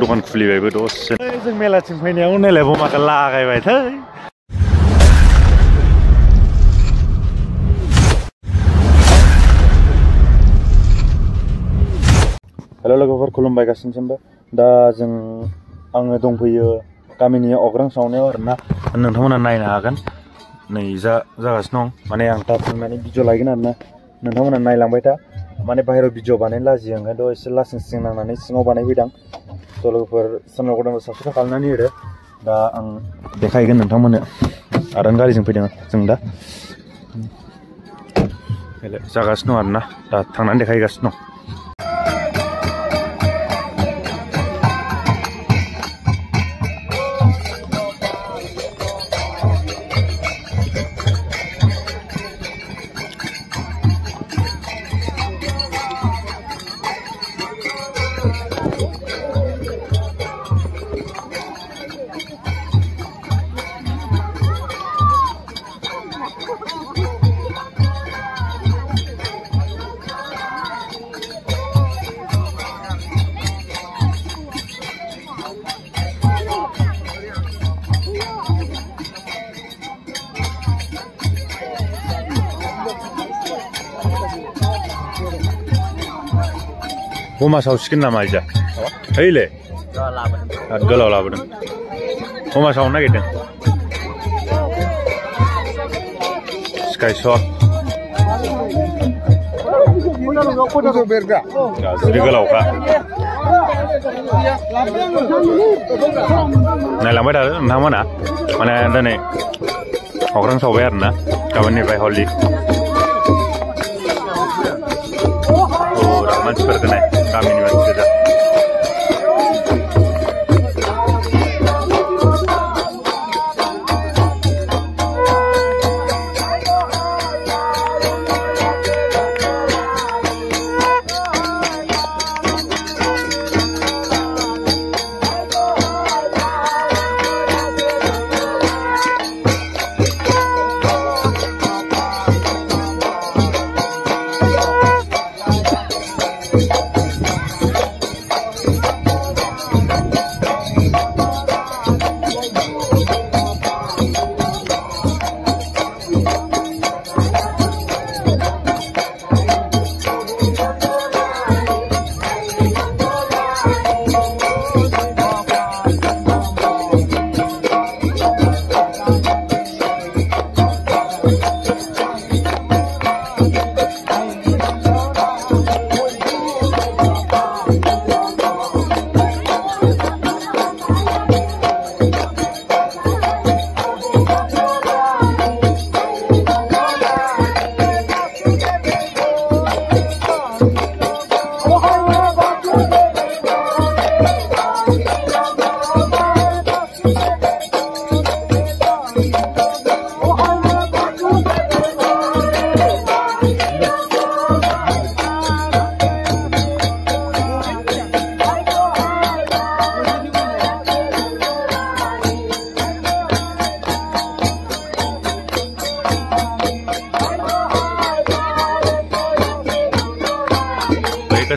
दखान खुलिबायबो दसे जों मेलाथिं फैनायाव नायलाय बमाखौ लागायबाय थै हेल' लोगोफोर खुलुमबाय गासिनिसिमबो दा आङो दंफैयो गामिनि अग्रां सावनायाव आरोना नोंथांमोना नायनो हागोन नै जागासिनो दं माने आं दा थांनानै भिडिअ लायगोन आरोना नोंथांमोना नायलांबाय था माने बाहेरायाव भिडिअ बानायनो लाजियो ओंखायनोथ' एसे लासिं सिं नांनानै सिङाव बानायफैदां थ' लोगोफोर चेनेल गोदानखौ साबस्क्राइब खालामनानै होदो दा आं देखायगोन नोंथांमोननो आरो गारिजों फैदों जों दा जागासिनो दं आरोना दा थांनानै देखायगासिनो दं बमा सावसिगोन नामा इजा हैले गोलाव लाबोदों बमा सावनो नागिरदों स्काई शट गाज्रि गोलावखा नायलांबाय थादो नोंथांमोना माने दिनै अख्रां सावबाय आरोना गाबोननिफ्राय हलि मानसिफोरखौ नाय गामिनि मानसिफोरा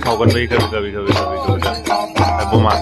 सावगोन बै बमा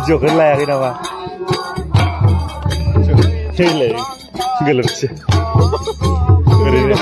भिडिअखौ लायाखै नामा थैलाय गोलोमसै ओरैनो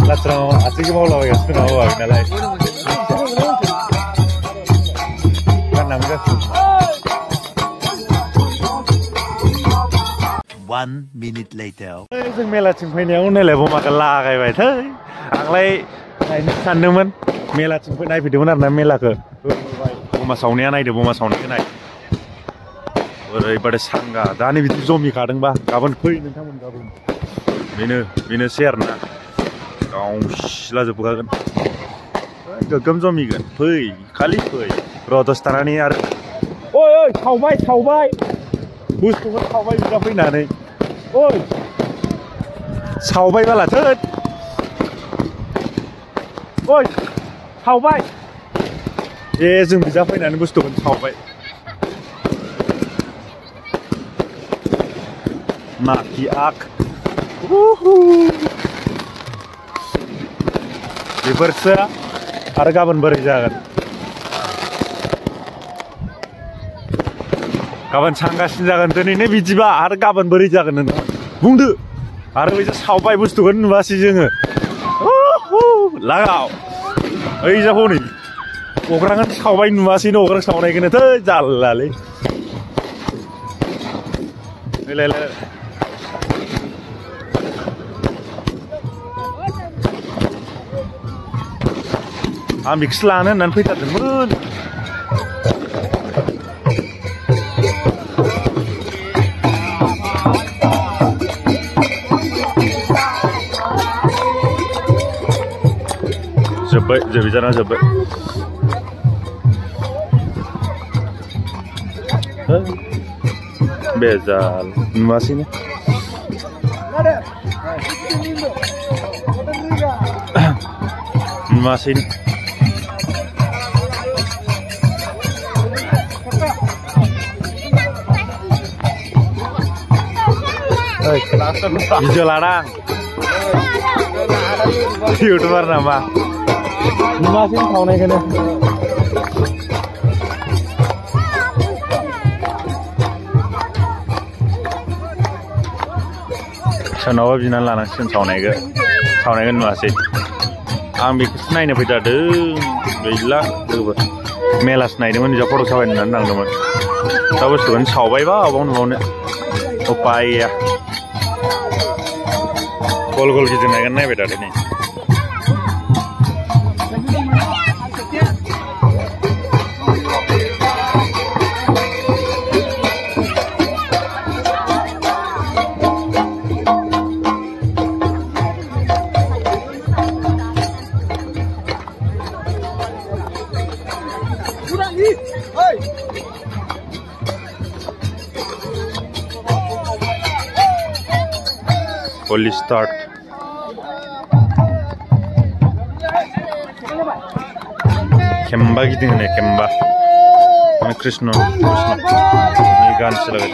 लास्टआव आथिंखौ मावलाबायगासिनो दं हौवाबो नालाय गाननांगौ जासिगोन 1 minute later जों मेलाथिं फैनायाव नायलाय बमाखौ लागायबाय थै आंलाय नायनो सानदोंमोन मेलाथिं नायफैदोंमोन आरोना मेलाखौ बमा सावनाया नायदो बमा सावनायखौ नाय ओरैबादि सांगा दानि बिदि जमिखादोंबा गाबोन फै नोंथांमोन गाबोन बेनोसै आरोना गावसिलाजोबखागोन गोगोम जमिगोन फै खालि फै र' दसे थानानै आरो ओइ सावबाय बुस्थुखौ सावबाय बिदा फैनानै ओइ सावबाय बाला थोद ओइ सावबाय ए जों बिदा फैनानै बुस्थुखौ सावबाय Maki ak बेफोरसो आरो गाबोन बोरै जागोन गाबोन सांगासिनो जागोन दिनैनो बिदिबा आरो गाबोन बोरै जागोन नोंथां बुंदो आरो बैजा सावबाय बुस्थुखौनो नुवासै जोङो लागाव ओइजा हनै अग्राङानो सावबाय नुवासैनो अग्रां सावनायखौनो थै जाल्लालै फैलाय आं बेखौसो लानो होननानै फैथारदोंमोन जोब्बाय जोबैजाना जोब्बाय बेजाल नुवासैनो नुवासैनो Video larang YouTuber nama masih saunai kene sonawa binan lanangsiन saunaiखौ नुवासै आं बेखौसो नायनो फैथारदों गैला लोगोफोर मेलासो नायदोंमोन निजा फट' साफायनो होननानै थांदोंमोन दा बुस्थुखौनो सावबायबा अबाव नुबावनो उपाय गैया गल गल गिदिंनायखौनो नायबाय थादो नै Fully start. Kemba gidiyor ne Kemba? Ne Krishna. Ne ganç lagı.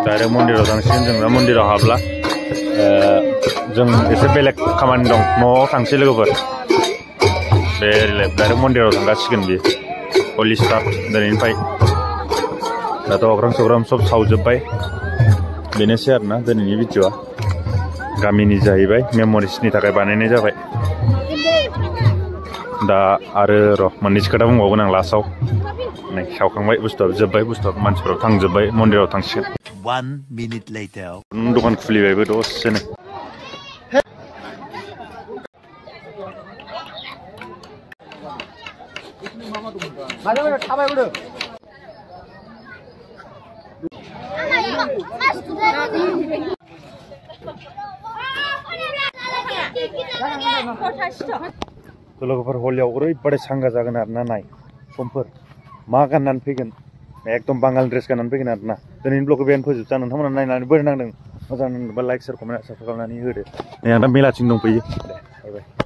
Direct मन्दिराव थांसिगोन जों दा मन्दिराव हाबला जों एसे बेलेग खामानि दं न'आव थांसै लोगोफोर बे डाइरेक्ट मन्दिराव थांगासिगोन बे हलि स्टार दिनैनिफ्राय दाथ' अग्रां सग्रां सब सावजोब्बाय बेनोसै आरोना दिनैनि भिडिअ'आ गामिनि जाहैबाय मेम'रिसनि थाखाय बानायनाय जाबाय दा आरो र' मोननैसो खोथा बुंबावगोन आं लास्टआव नै सावखांबाय बुस्थुआ जोब्बाय बुस्थुआ मानसिफोराव थांजोब्बाय मन्दिराव थांसिगोन 1 minute later दखान खुलिबायबो दसेनो लोगोफोर हलियाव ओरैबादि सांगा जागोन आरोना नाय समफोर मा गाननानै फैगोन एकदम बांगाल ड्रेस गाननानै फैगोन आरोना दिनैनि ब्लगखौ बेयावनो फोजोबसै नायनानै नायनानै बोरै नांदों मोजां नांदोंबा लाइक शेयार कमेन्ट साबस्क्राइब खालामनानै होदो नै आं दा मेलाथिं दंफैयो दे बाय बाय